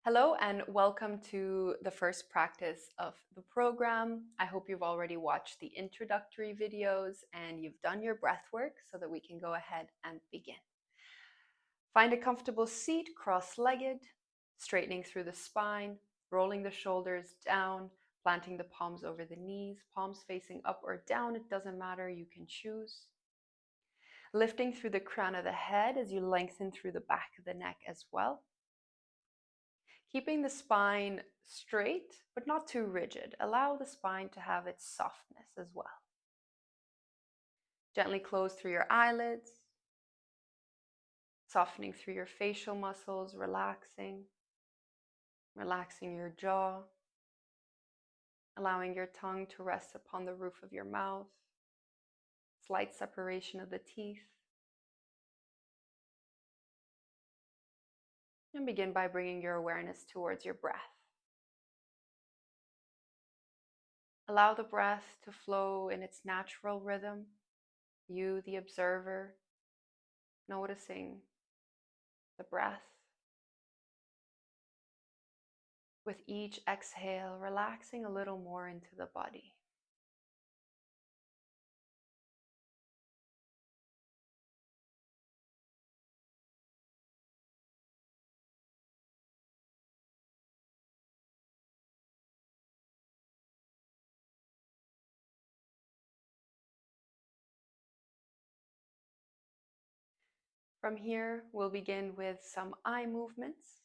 Hello and welcome to the first practice of the program. I hope you've already watched the introductory videos and you've done your breath work so that we can go ahead and begin. Find a comfortable seat, cross-legged, straightening through the spine, rolling the shoulders down, planting the palms over the knees, palms facing up or down, it doesn't matter, you can choose. Lifting through the crown of the head as you lengthen through the back of the neck as well. Keeping the spine straight, but not too rigid. Allow the spine to have its softness as well. Gently close through your eyelids, softening through your facial muscles, relaxing your jaw, allowing your tongue to rest upon the roof of your mouth, slight separation of the teeth. And begin by bringing your awareness towards your breath. Allow the breath to flow in its natural rhythm. You, the observer, noticing the breath. With each exhale, relaxing a little more into the body. From here, we'll begin with some eye movements.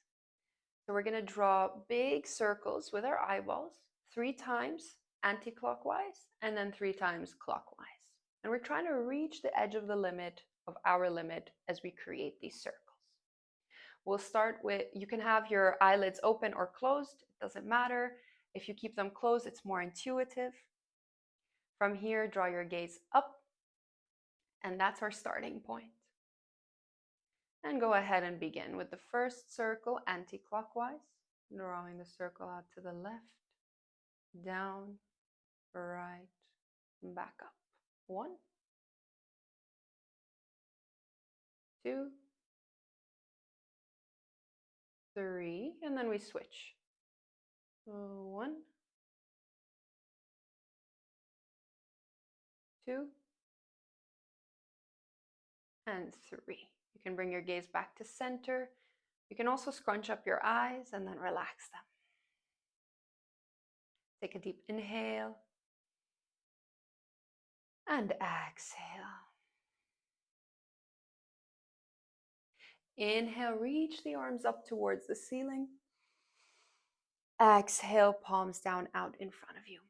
So we're going to draw big circles with our eyeballs 3 times anti-clockwise and then 3 times clockwise. And we're trying to reach the edge of the limit of our limit as we create these circles. We'll start with, you can have your eyelids open or closed, it doesn't matter. If you keep them closed, it's more intuitive. From here, draw your gaze up, and that's our starting point. And go ahead and begin with the first circle anti-clockwise, drawing the circle out to the left, down, right, and back up. 1, 2, 3, and then we switch. 1, 2, and 3. You can bring your gaze back to center. You can also scrunch up your eyes and then relax them. Take a deep inhale and exhale. Inhale, reach the arms up towards the ceiling. Exhale, palms down out in front of you.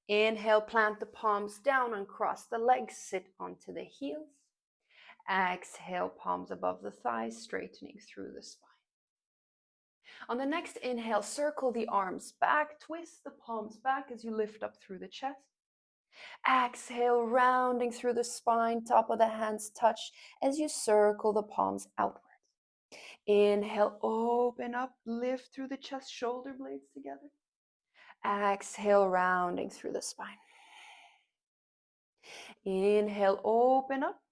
Inhale, plant the palms down and cross the legs, sit onto the heels. Exhale, palms above the thighs, straightening through the spine. On the next inhale, circle the arms back, twist the palms back as you lift up through the chest. Exhale, rounding through the spine, top of the hands touch as you circle the palms outwards. Inhale, open up, lift through the chest, shoulder blades together. Exhale, rounding through the spine. Inhale, open up.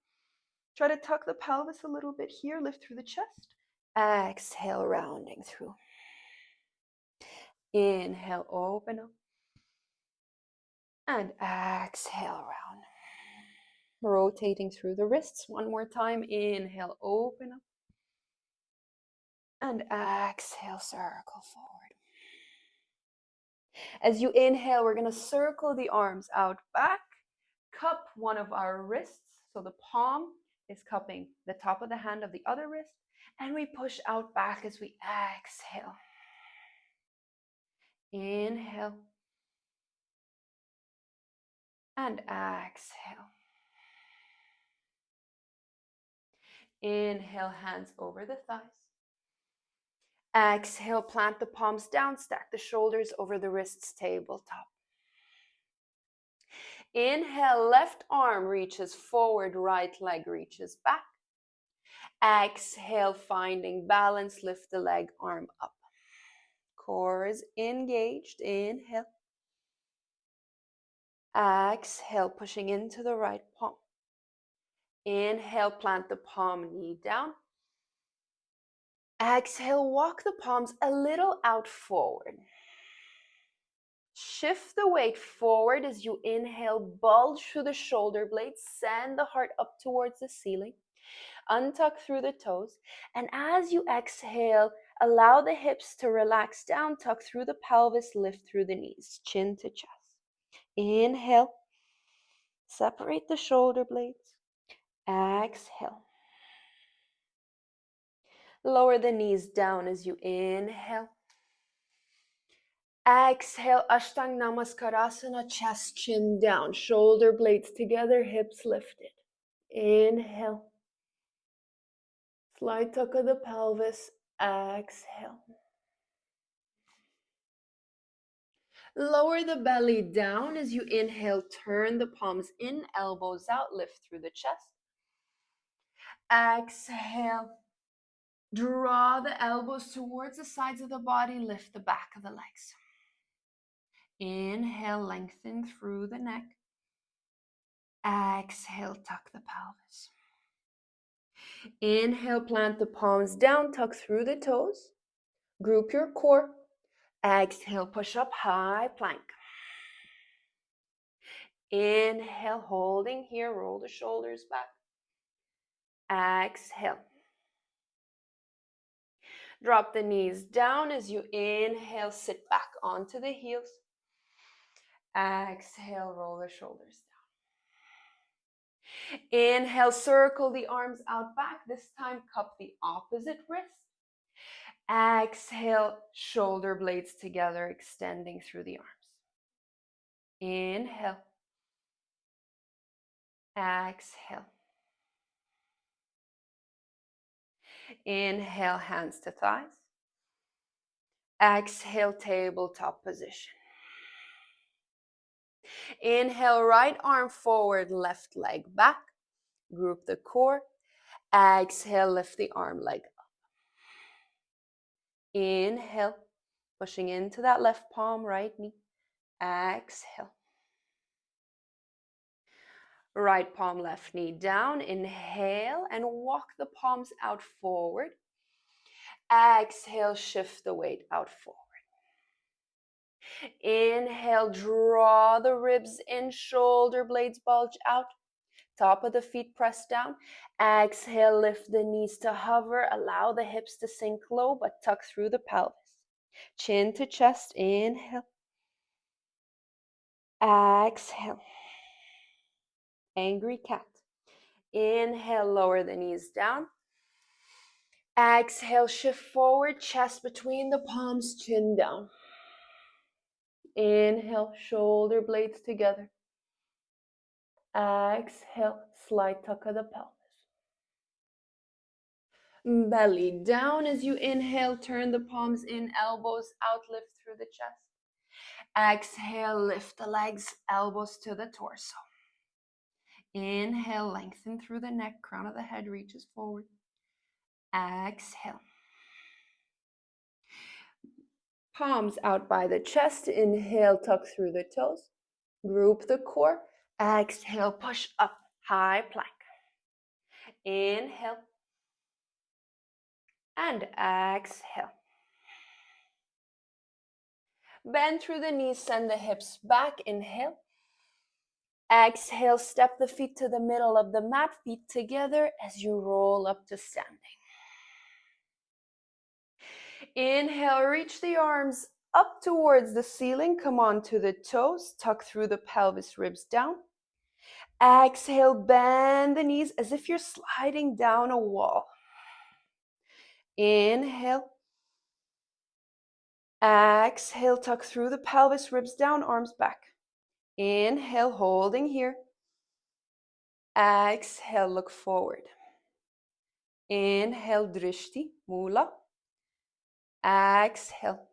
Try to tuck the pelvis a little bit here, lift through the chest. Exhale, rounding through. Inhale, open up. And exhale, round. Rotating through the wrists. One more time. Inhale, open up. And exhale, circle forward. As you inhale, we're going to circle the arms out back, cup one of our wrists. So the palm is cupping the top of the hand of the other wrist, and we push out back as we exhale. Inhale. And exhale. Inhale, hands over the thighs. Exhale, plant the palms down, stack the shoulders over the wrists, tabletop. Inhale, left arm reaches forward, right leg reaches back. Exhale, finding balance, lift the leg, arm up. Core is engaged. Inhale. Exhale, pushing into the right palm. Inhale, plant the palm, knee down. Exhale, walk the palms a little out forward. Shift the weight forward as you inhale, bulge through the shoulder blades, send the heart up towards the ceiling. Untuck through the toes, and as you exhale, allow the hips to relax down, tuck through the pelvis, lift through the knees, chin to chest. Inhale, separate the shoulder blades. Exhale. Lower the knees down as you inhale. Exhale, Ashtanga Namaskarasana, chest, chin down, shoulder blades together, hips lifted. Inhale. Slight tuck of the pelvis. Exhale. Lower the belly down as you inhale. Turn the palms in, elbows out, lift through the chest. Exhale. Draw the elbows towards the sides of the body. Lift the back of the legs. Inhale, lengthen through the neck. Exhale, tuck the pelvis. Inhale, plant the palms down, tuck through the toes. Group your core. Exhale, push up, high plank. Inhale, holding here, roll the shoulders back. Exhale. Drop the knees down as you inhale, sit back onto the heels. Exhale, roll the shoulders down. Inhale, circle the arms out back. This time, cup the opposite wrist. Exhale, shoulder blades together, extending through the arms. Inhale. Exhale. Inhale, hands to thighs. Exhale, tabletop position. Inhale, right arm forward, left leg back. Group the core. Exhale, lift the arm leg up. Inhale, pushing into that left palm, right knee. Exhale. Right palm, left knee down. Inhale and walk the palms out forward. Exhale, shift the weight out forward. Inhale, draw the ribs in, shoulder blades bulge out. Top of the feet press down. Exhale, lift the knees to hover. Allow the hips to sink low, but tuck through the pelvis. Chin to chest, inhale. Exhale. Angry cat. Inhale, lower the knees down. Exhale, shift forward, chest between the palms, chin down. Inhale, shoulder blades together. Exhale, slight tuck of the pelvis. Belly down as you inhale, turn the palms in, elbows out, lift through the chest. Exhale, lift the legs, elbows to the torso. Inhale, lengthen through the neck, crown of the head reaches forward. Exhale. Palms out by the chest. Inhale, tuck through the toes. Group the core. Exhale, push up, high plank. Inhale. And exhale. Bend through the knees, send the hips back. Inhale. Exhale, step the feet to the middle of the mat, feet together as you roll up to standing. Inhale, reach the arms up towards the ceiling. Come on to the toes, tuck through the pelvis, ribs down. Exhale, bend the knees as if you're sliding down a wall. Inhale. Exhale, tuck through the pelvis, ribs down, arms back. Inhale, holding here. Exhale, look forward. Inhale, drishti, mula. Exhale.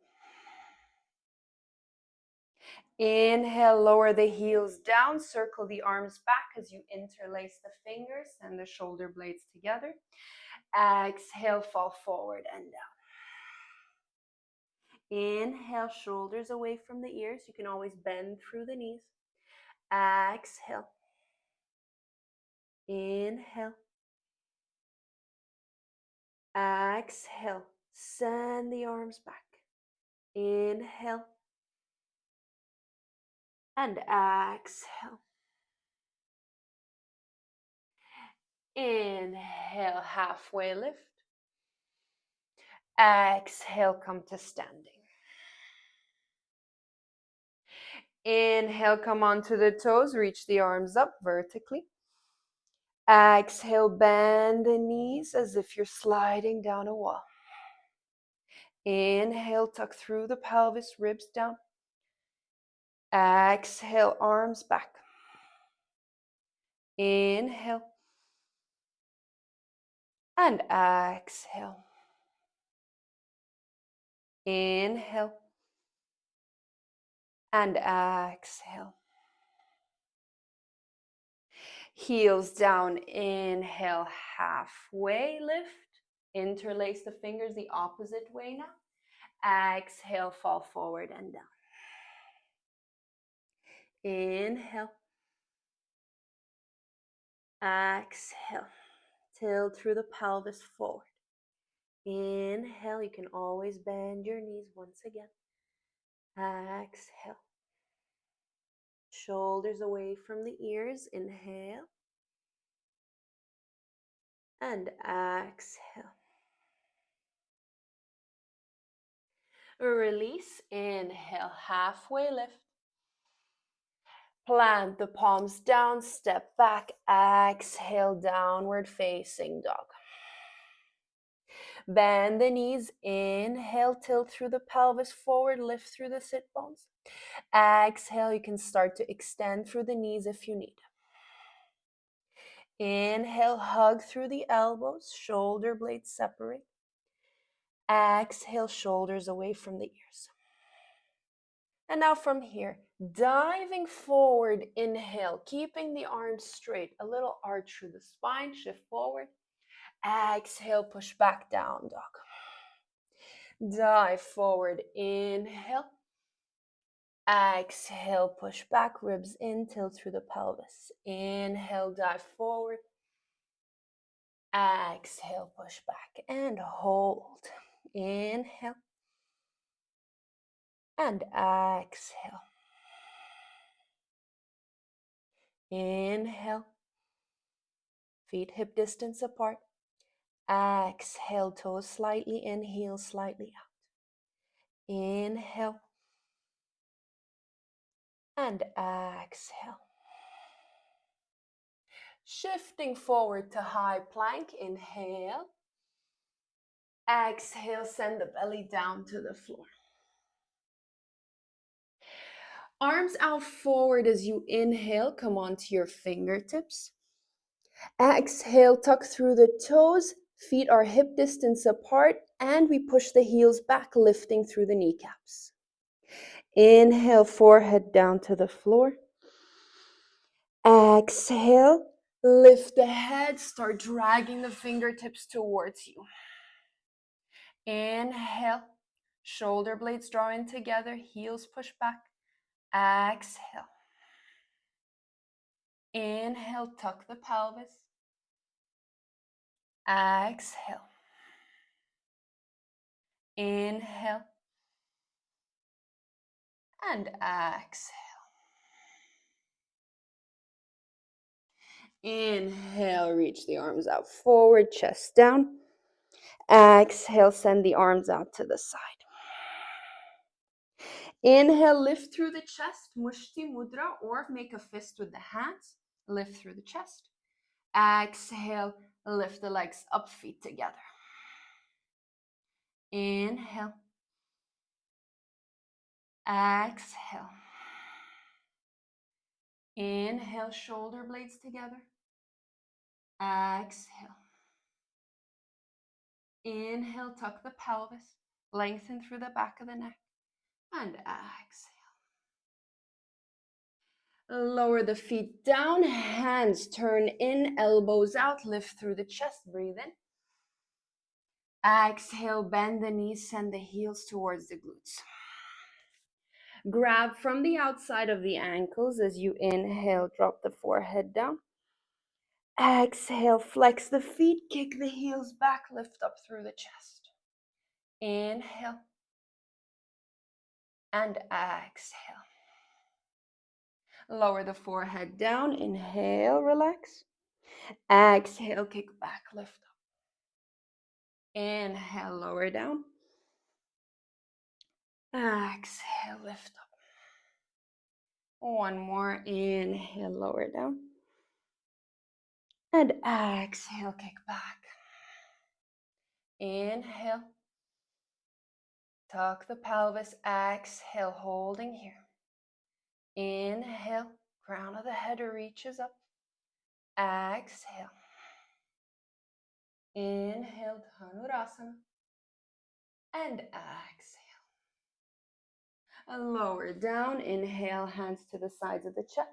Inhale, lower the heels down, circle the arms back as you interlace the fingers and the shoulder blades together. Exhale, fall forward and down. Inhale, shoulders away from the ears. You can always bend through the knees. Exhale. Inhale. Exhale. Send the arms back. Inhale. And exhale. Inhale, halfway lift. Exhale, come to standing. Inhale, come onto the toes, reach the arms up vertically. Exhale, bend the knees as if you're sliding down a wall. Inhale, tuck through the pelvis, ribs down. Exhale, arms back. Inhale. And exhale. Inhale. And exhale. Heels down, inhale, halfway lift. Interlace the fingers the opposite way now. Exhale, fall forward and down. Inhale. Exhale. Tilt through the pelvis forward. Inhale, you can always bend your knees once again. Exhale. Shoulders away from the ears. Inhale. And exhale. Release. Inhale, halfway lift. Plant the palms down, step back. Exhale, downward facing dog. Bend the knees. Inhale, tilt through the pelvis forward, lift through the sit bones. Exhale, you can start to extend through the knees if you need. Inhale, hug through the elbows, shoulder blades separate. Exhale, shoulders away from the ears. And now from here, diving forward, inhale, keeping the arms straight, a little arch through the spine, shift forward. Exhale, push back down, dog. Dive forward, inhale. Exhale, push back, ribs in, tilt through the pelvis. Inhale, dive forward. Exhale, push back and hold. Inhale. And exhale. Inhale. Feet hip distance apart. Exhale, toes slightly in, heels slightly out. Inhale. And exhale. Shifting forward to high plank. Inhale. Exhale, send the belly down to the floor. Arms out forward as you inhale, come onto your fingertips. Exhale, tuck through the toes, feet are hip distance apart, and we push the heels back, lifting through the kneecaps. Inhale, forehead down to the floor. Exhale, lift the head, start dragging the fingertips towards you. Inhale, shoulder blades draw in together, heels push back. Exhale. Inhale, tuck the pelvis. Exhale. Inhale. And exhale. Inhale, reach the arms out forward, chest down. Exhale, send the arms out to the side. Inhale, lift through the chest, Mushti Mudra, or make a fist with the hands. Lift through the chest. Exhale, lift the legs up, feet together. Inhale. Exhale. Inhale, shoulder blades together. Exhale. Inhale, tuck the pelvis, lengthen through the back of the neck, and exhale. Lower the feet down, hands turn in, elbows out, lift through the chest, breathe in. Exhale, bend the knees, send the heels towards the glutes. Grab from the outside of the ankles as you inhale, drop the forehead down. Exhale, flex the feet, kick the heels back, lift up through the chest. Inhale. And exhale. Lower the forehead down. Inhale, relax. Exhale, kick back, lift up. Inhale, lower down. Exhale, lift up. One more. Inhale, lower down. And exhale, kick back. Inhale. Tuck the pelvis. Exhale, holding here. Inhale. Crown of the head reaches up. Exhale. Inhale, Dhanurasana. And exhale. And lower down. Inhale, hands to the sides of the chest.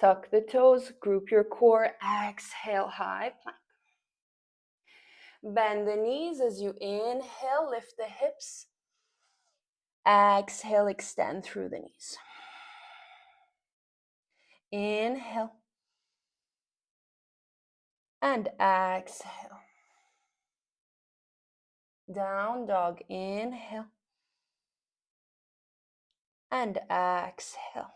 Tuck the toes, group your core. Exhale, high plank. Bend the knees as you inhale, lift the hips. Exhale, extend through the knees. Inhale. And exhale. Down dog. Inhale. And exhale.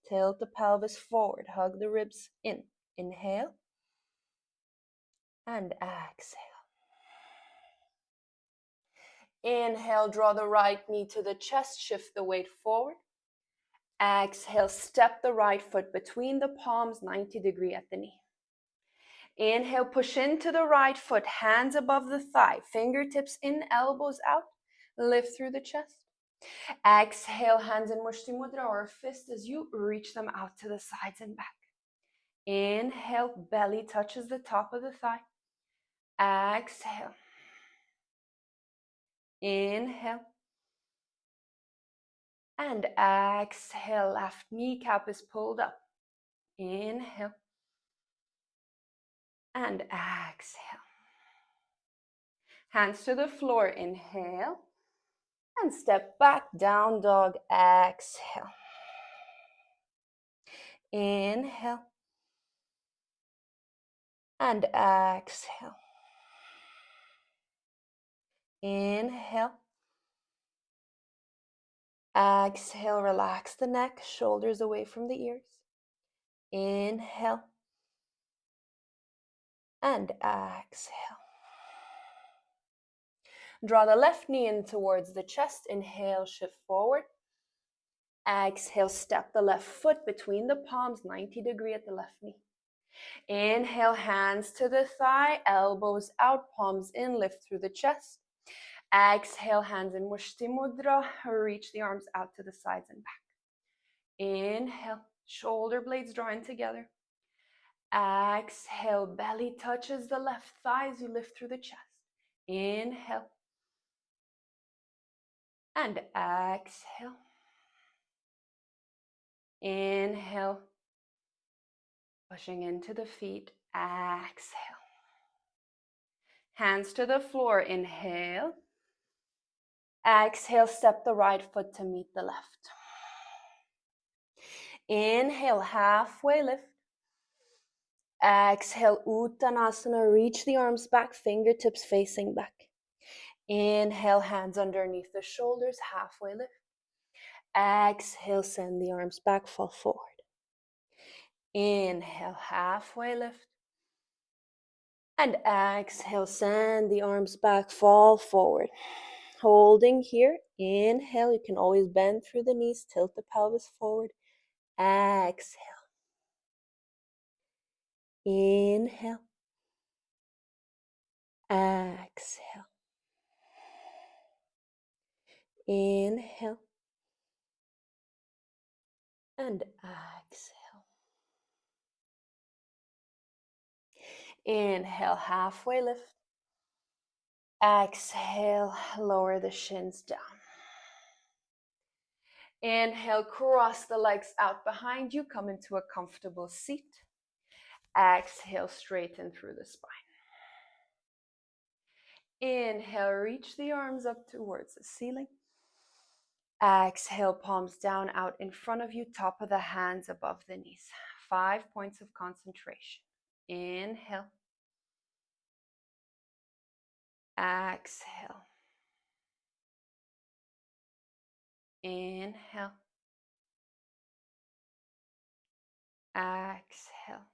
Tilt the pelvis forward. Hug the ribs in. Inhale. And exhale. Inhale, draw the right knee to the chest. Shift the weight forward. Exhale, step the right foot between the palms, 90 degrees at the knee. Inhale, push into the right foot, hands above the thigh, fingertips in, elbows out. Lift through the chest. Exhale, hands in Mushti Mudra or fist as you reach them out to the sides and back. Inhale, belly touches the top of the thigh. Exhale. Inhale. And exhale, left kneecap is pulled up. Inhale. And exhale. Hands to the floor, inhale. And step back, down dog, exhale. Inhale. And exhale. Inhale. Exhale, relax the neck, shoulders away from the ears. Inhale. And exhale. Draw the left knee in towards the chest. Inhale, shift forward. Exhale, step the left foot between the palms, 90 degrees at the left knee. Inhale, hands to the thigh, elbows out, palms in, lift through the chest. Exhale, hands in Mushti Mudra, reach the arms out to the sides and back. Inhale, shoulder blades drawing together. Exhale, belly touches the left thigh as you lift through the chest. Inhale. And exhale. Inhale. Pushing into the feet. Exhale. Hands to the floor. Inhale. Exhale, step the right foot to meet the left. Inhale, halfway lift. Exhale, Uttanasana. Reach the arms back, fingertips facing back. Inhale, hands underneath the shoulders, halfway lift. Exhale, send the arms back, fall forward. Inhale, halfway lift. And exhale, send the arms back, fall forward. Holding here. Inhale, you can always bend through the knees, tilt the pelvis forward. Exhale. Inhale. Exhale. Inhale. And exhale. Inhale, halfway lift. Exhale, lower the shins down. Inhale, cross the legs out behind you, come into a comfortable seat. Exhale, straighten through the spine. Inhale, reach the arms up towards the ceiling. Exhale, palms down, out in front of you, top of the hands above the knees. 5 points of concentration. Inhale. Exhale. Inhale. Exhale.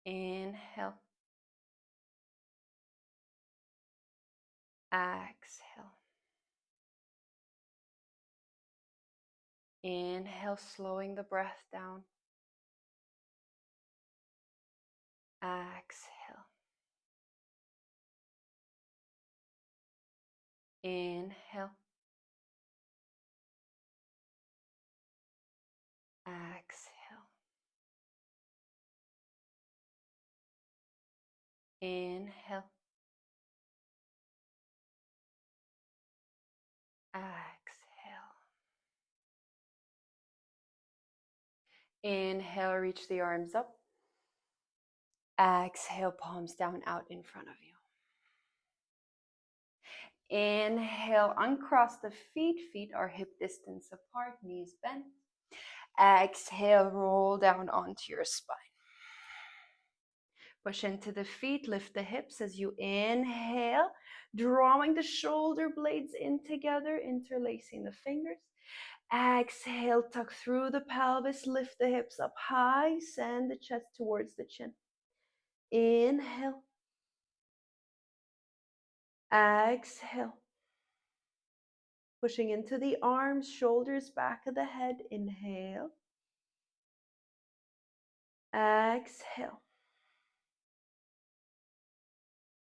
Inhale. Exhale. Inhale, slowing the breath down. Exhale. Inhale. Exhale. Inhale. Exhale. Inhale, reach the arms up. Exhale, palms down out in front of you. Inhale, uncross the feet. Feet are hip distance apart, knees bent. Exhale, roll down onto your spine. Push into the feet, lift the hips as you inhale, drawing the shoulder blades in together, interlacing the fingers. Exhale, tuck through the pelvis, lift the hips up high, send the chest towards the chin. Inhale. Exhale. Pushing into the arms, shoulders, back of the head. Inhale. Exhale.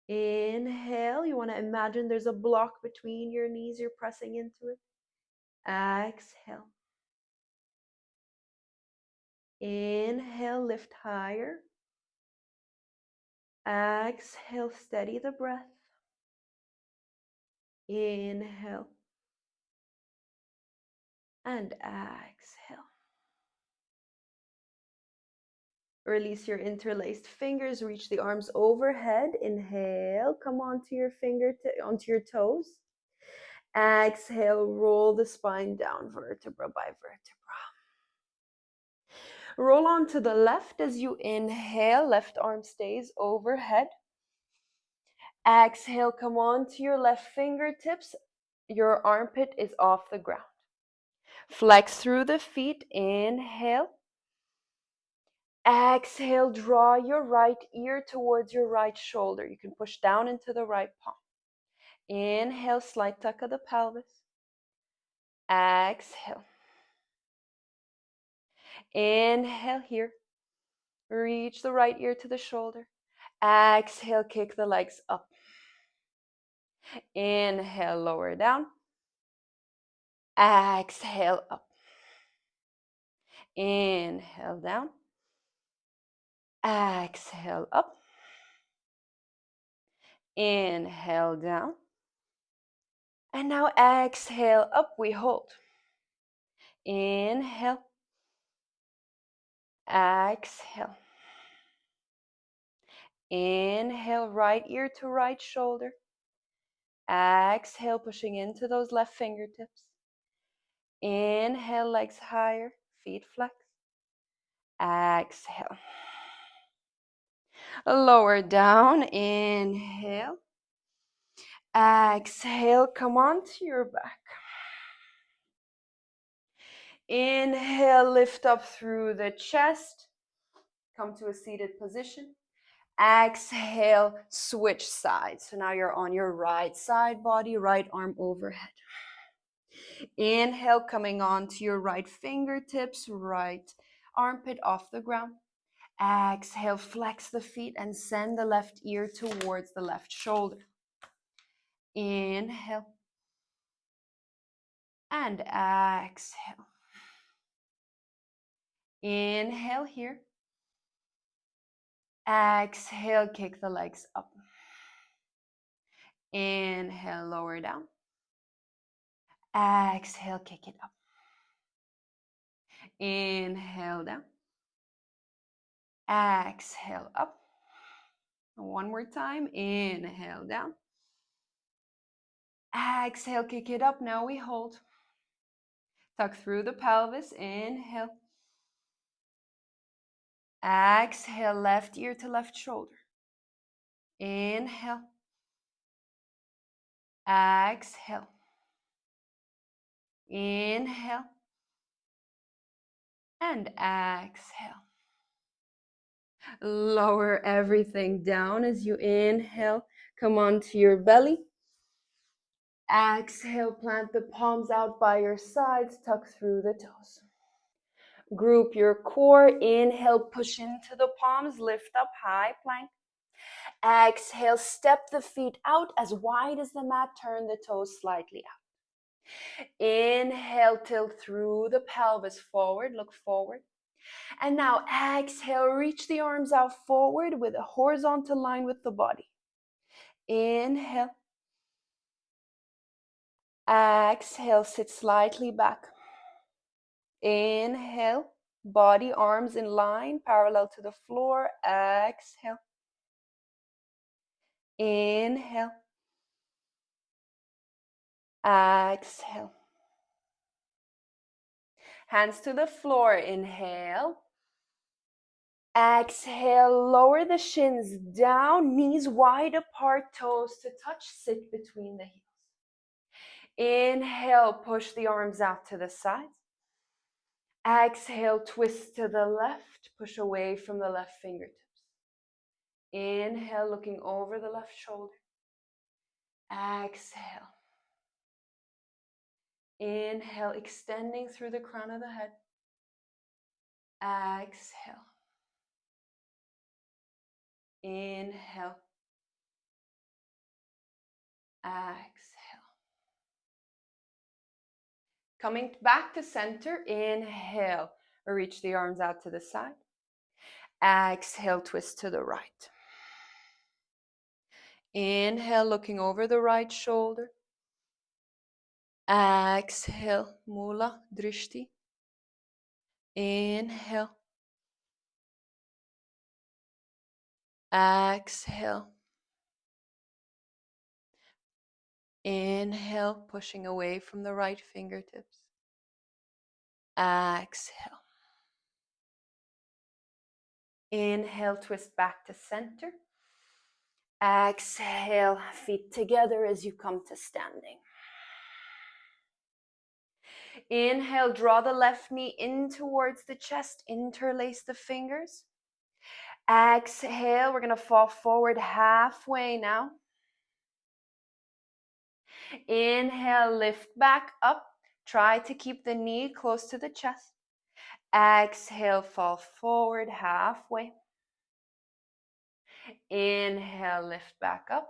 Inhale. You want to imagine there's a block between your knees. You're pressing into it. Exhale. Inhale, lift higher. Exhale, steady the breath. Inhale. And exhale. Release your interlaced fingers, reach the arms overhead. Inhale, come onto your onto your toes. Exhale, roll the spine down vertebra by vertebra. Roll onto the left as you inhale, left arm stays overhead. Exhale, come onto your left fingertips. Your armpit is off the ground. Flex through the feet, inhale. Exhale, draw your right ear towards your right shoulder. You can push down into the right palm. Inhale, slight tuck of the pelvis. Exhale. Inhale here. Reach the right ear to the shoulder. Exhale, kick the legs up. Inhale, lower down. Exhale, up. Inhale, down. Exhale, up. Inhale, down. And now exhale, up, we hold. Inhale. Exhale. Inhale, right ear to right shoulder. Exhale, pushing into those left fingertips. Inhale, legs higher, feet flex. Exhale. Lower down, inhale. Exhale, come onto your back. Inhale, lift up through the chest. Come to a seated position. Exhale, switch sides. So now you're on your right side body, right arm overhead. Inhale, coming onto your right fingertips, right armpit off the ground. Exhale, flex the feet and send the left ear towards the left shoulder. Inhale. And exhale. Inhale here. Exhale, kick the legs up. Inhale, lower down. Exhale, kick it up. Inhale, down. Exhale, up. One more time. Inhale, down. Exhale, kick it up. Now we hold. Tuck through the pelvis. Inhale. Exhale, left ear to left shoulder. Inhale. Exhale. Inhale. And exhale. Lower everything down as you inhale. Come onto your belly. Exhale, plant the palms out by your sides, tuck through the toes. Group your core. Inhale, push into the palms, lift up, high plank. Exhale, step the feet out as wide as the mat, turn the toes slightly out. Inhale, tilt through the pelvis forward, look forward. And now exhale, reach the arms out forward with a horizontal line with the body. Inhale. Exhale, sit slightly back. Inhale, body, arms in line, parallel to the floor. Exhale. Inhale. Exhale. Hands to the floor. Inhale. Exhale, lower the shins down, knees wide apart, toes to touch, sit between the heels. Inhale, push the arms out to the sides. Exhale, twist to the left, push away from the left fingertips. Inhale, looking over the left shoulder. Exhale. Inhale, extending through the crown of the head. Exhale. Inhale. Exhale. Coming back to center, inhale. Reach the arms out to the side. Exhale, twist to the right. Inhale, looking over the right shoulder. Exhale, Mula, Drishti. Inhale. Exhale. Inhale, pushing away from the right fingertips. Exhale. Inhale, twist back to center. Exhale, feet together as you come to standing. Inhale, draw the left knee in towards the chest, interlace the fingers. Exhale, we're going to fall forward halfway now. Inhale, lift back up. Try to keep the knee close to the chest. Exhale, fall forward halfway. Inhale, lift back up.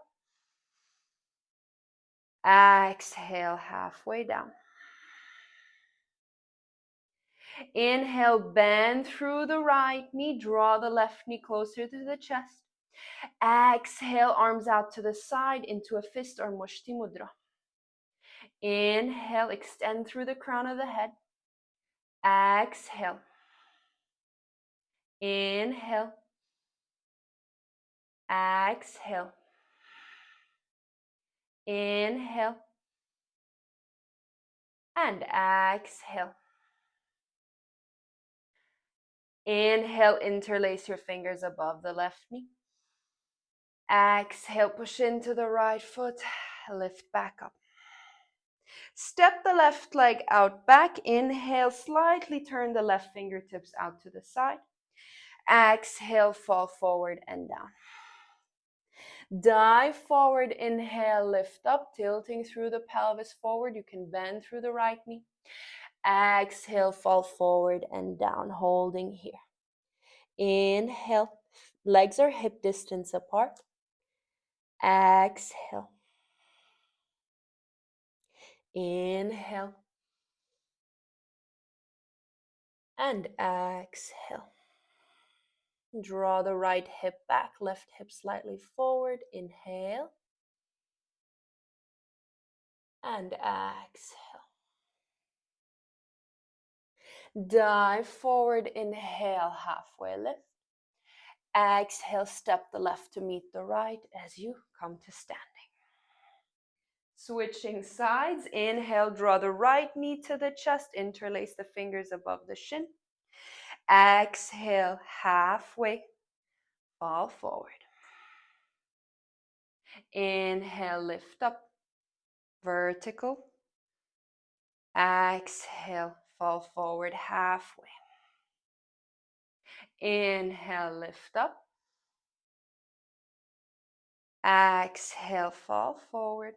Exhale, halfway down. Inhale, bend through the right knee. Draw the left knee closer to the chest. Exhale, arms out to the side into a fist or Mushti Mudra. Inhale, extend through the crown of the head. Exhale. Inhale. Exhale. Inhale. And exhale. Inhale, interlace your fingers above the left knee. Exhale, push into the right foot. Lift back up. Step the left leg out back. Inhale, slightly turn the left fingertips out to the side. Exhale, fall forward and down. Dive forward, inhale, lift up, tilting through the pelvis forward. You can bend through the right knee. Exhale, fall forward and down, holding here. Inhale, legs are hip distance apart. Exhale. Inhale. And exhale. Draw the right hip back, left hip slightly forward. Inhale. And exhale. Dive forward, inhale, halfway lift. Exhale, step the left to meet the right as you come to standing. Switching sides, inhale, draw the right knee to the chest, interlace the fingers above the shin. Exhale, halfway, fall forward. Inhale, lift up, vertical. Exhale, fall forward halfway. Inhale, lift up. Exhale, fall forward.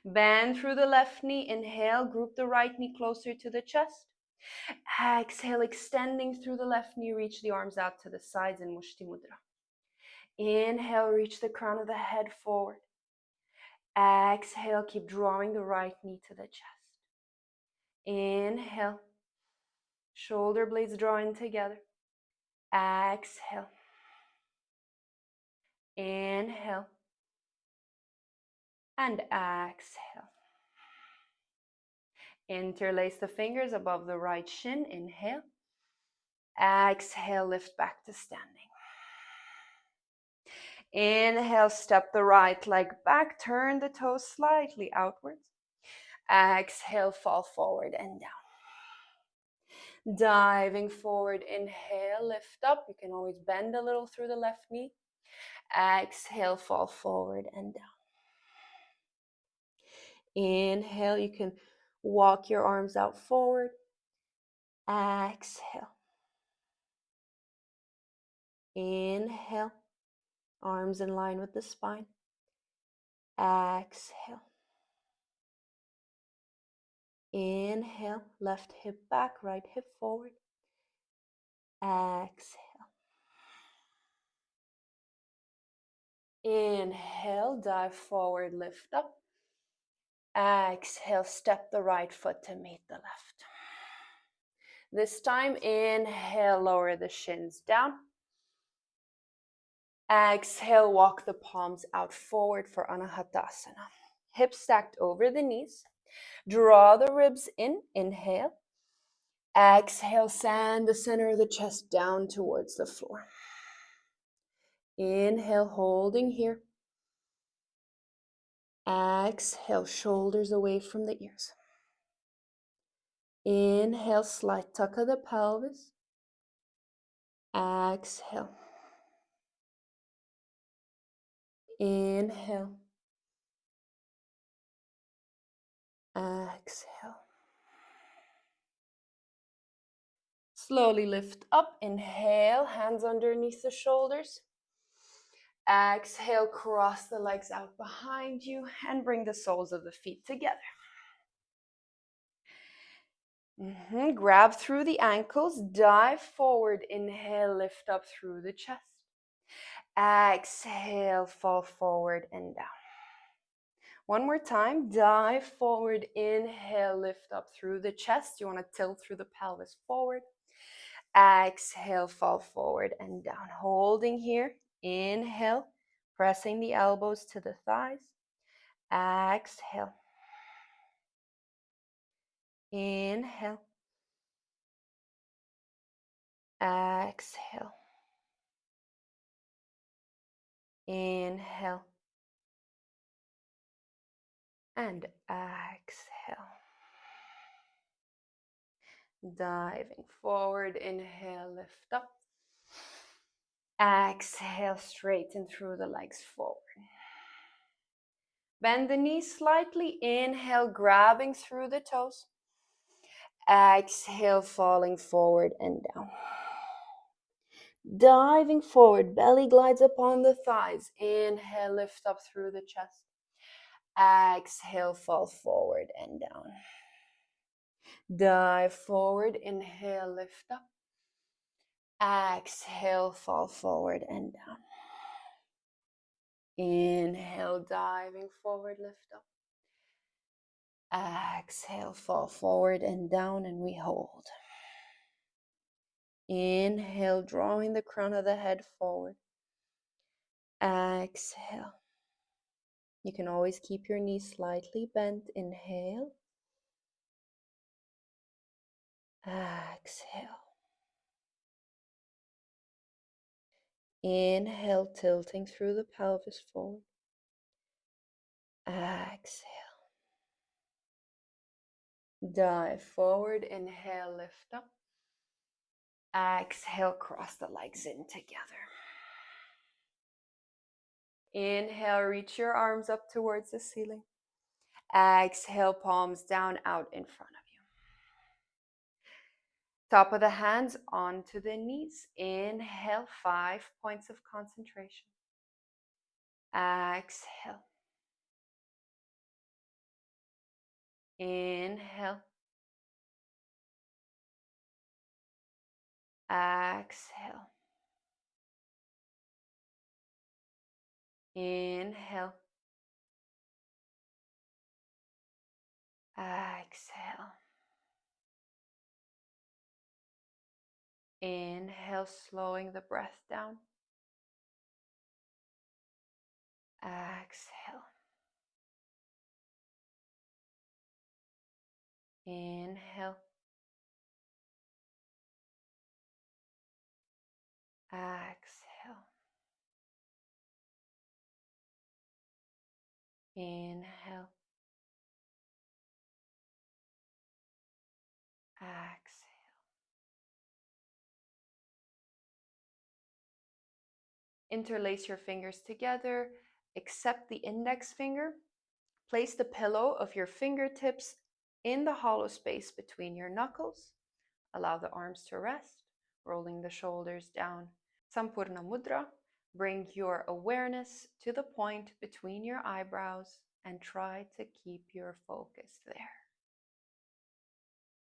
Bend through the left knee. Inhale, group the right knee closer to the chest. Exhale, extending through the left knee, reach the arms out to the sides in Mushti Mudra. Inhale, reach the crown of the head forward. Exhale, keep drawing the right knee to the chest. Inhale, shoulder blades drawing together. Exhale. Inhale. And exhale. Interlace the fingers above the right shin. Inhale. Exhale, lift back to standing. Inhale, step the right leg back, turn the toes slightly outwards. Exhale, fall forward and down. Diving forward, inhale, lift up. You can always bend a little through the left knee. Exhale, fall forward and down. Inhale, you can walk your arms out forward. Exhale. Inhale, arms in line with the spine. Exhale. Inhale, left hip back, right hip forward. Exhale. Inhale, dive forward, lift up. Exhale, step the right foot to meet the left. This time, inhale, lower the shins down. Exhale, walk the palms out forward for Anahatasana. Hips stacked over the knees. Draw the ribs in, inhale. Exhale, send the center of the chest down towards the floor. Inhale, holding here. Exhale, shoulders away from the ears. Inhale, slight tuck of the pelvis. Exhale. Inhale. Exhale. Slowly lift up. Inhale, hands underneath the shoulders. Exhale, cross the legs out behind you and bring the soles of the feet together. Grab through the ankles, dive forward. Inhale, lift up through the chest. Exhale, fall forward and down. One more time, dive forward. Inhale, lift up through the chest. You want to tilt through the pelvis forward. Exhale, fall forward and down. Holding here. Inhale, pressing the elbows to the thighs. Exhale. Inhale. Exhale. Inhale. And exhale. Diving forward. Inhale, lift up. Exhale, straighten through the legs forward. Bend the knees slightly. Inhale, grabbing through the toes. Exhale, falling forward and down. Diving forward, belly glides upon the thighs. Inhale, lift up through the chest. Exhale, fall forward and down. Dive forward, inhale, lift up. Exhale, fall forward and down. Inhale, diving forward, lift up. Exhale, fall forward and down, and we hold. Inhale, drawing the crown of the head forward. Exhale. You can always keep your knees slightly bent. Inhale. Exhale. Inhale, tilting through the pelvis forward. Exhale. Dive forward. Inhale, lift up. Exhale, cross the legs in together. Inhale, reach your arms up towards the ceiling. Exhale, palms down out in front of you. Top of the hands onto the knees. Inhale, 5 points of concentration. Exhale. Inhale. Exhale. Inhale. Exhale. Inhale, slowing the breath down. Exhale. Inhale. Exhale. Inhale. Exhale. Interlace your fingers together. Accept the index finger. Place the pillow of your fingertips in the hollow space between your knuckles. Allow the arms to rest, rolling the shoulders down. Sampurna Mudra. Bring your awareness to the point between your eyebrows and try to keep your focus there.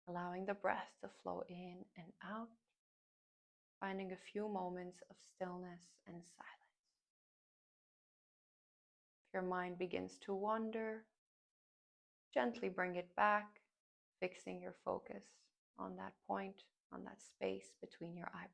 Allowing the breath to flow in and out, finding a few moments of stillness and silence. If your mind begins to wander, gently bring it back, fixing your focus on that point, on that space between your eyebrows.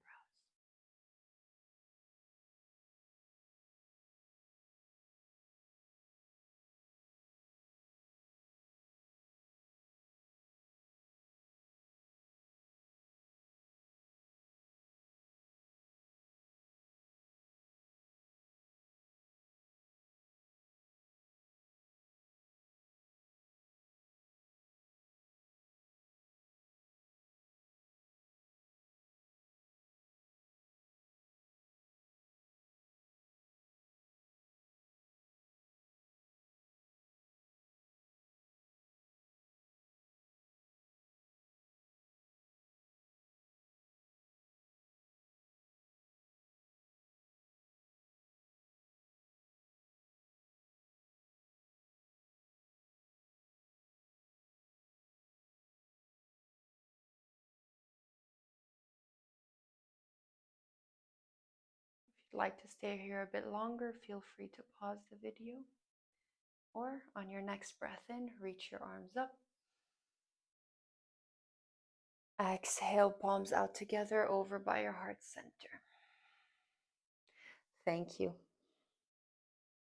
If you'd like to stay here a bit longer, feel free to pause the video. Or on your next breath in, reach your arms up. Exhale, palms out together over by your heart center. Thank you.